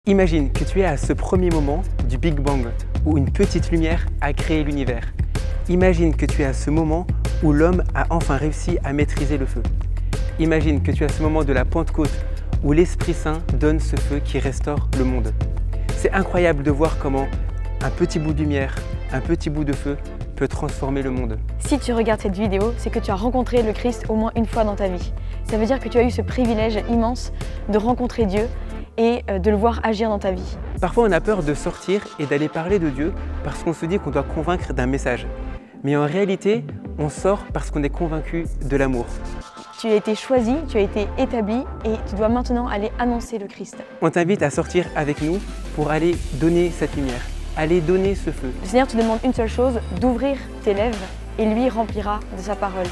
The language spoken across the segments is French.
Imagine que tu es à ce premier moment du Big Bang, où une petite lumière a créé l'univers. Imagine que tu es à ce moment où l'homme a enfin réussi à maîtriser le feu. Imagine que tu es à ce moment de la Pentecôte, où l'Esprit Saint donne ce feu qui restaure le monde. C'est incroyable de voir comment un petit bout de lumière, un petit bout de feu peut transformer le monde. Si tu regardes cette vidéo, c'est que tu as rencontré le Christ au moins une fois dans ta vie. Ça veut dire que tu as eu ce privilège immense de rencontrer Dieu et de le voir agir dans ta vie. Parfois on a peur de sortir et d'aller parler de Dieu parce qu'on se dit qu'on doit convaincre d'un message. Mais en réalité, on sort parce qu'on est convaincu de l'amour. Tu as été choisi, tu as été établi et tu dois maintenant aller annoncer le Christ. On t'invite à sortir avec nous pour aller donner cette lumière, aller donner ce feu. Le Seigneur te demande une seule chose, d'ouvrir tes lèvres et lui remplira de sa parole.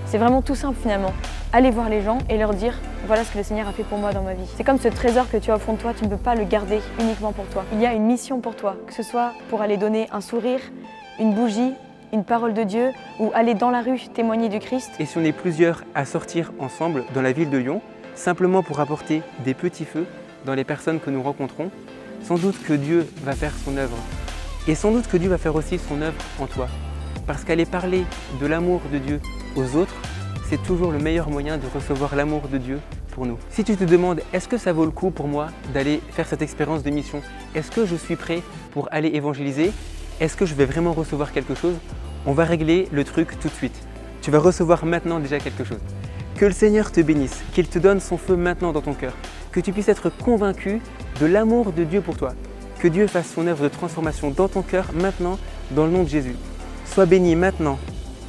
C'est vraiment tout simple finalement. Aller voir les gens et leur dire « Voilà ce que le Seigneur a fait pour moi dans ma vie ». C'est comme ce trésor que tu as au fond de toi, tu ne peux pas le garder uniquement pour toi. Il y a une mission pour toi, que ce soit pour aller donner un sourire, une bougie, une parole de Dieu ou aller dans la rue témoigner du Christ. Et si on est plusieurs à sortir ensemble dans la ville de Lyon, simplement pour apporter des petits feux dans les personnes que nous rencontrons, sans doute que Dieu va faire son œuvre. Et sans doute que Dieu va faire aussi son œuvre en toi. Parce qu'aller parler de l'amour de Dieu aux autres, c'est toujours le meilleur moyen de recevoir l'amour de Dieu pour nous. Si tu te demandes, est-ce que ça vaut le coup pour moi d'aller faire cette expérience de mission? Est-ce que je suis prêt pour aller évangéliser? Est-ce que je vais vraiment recevoir quelque chose? On va régler le truc tout de suite. Tu vas recevoir maintenant déjà quelque chose. Que le Seigneur te bénisse, qu'il te donne son feu maintenant dans ton cœur, que tu puisses être convaincu de l'amour de Dieu pour toi, que Dieu fasse son œuvre de transformation dans ton cœur maintenant, dans le nom de Jésus. Sois béni maintenant,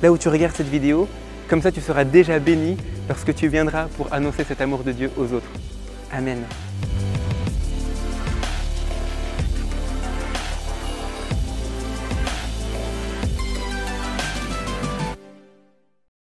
là où tu regardes cette vidéo, comme ça tu seras déjà béni lorsque tu viendras pour annoncer cet amour de Dieu aux autres. Amen.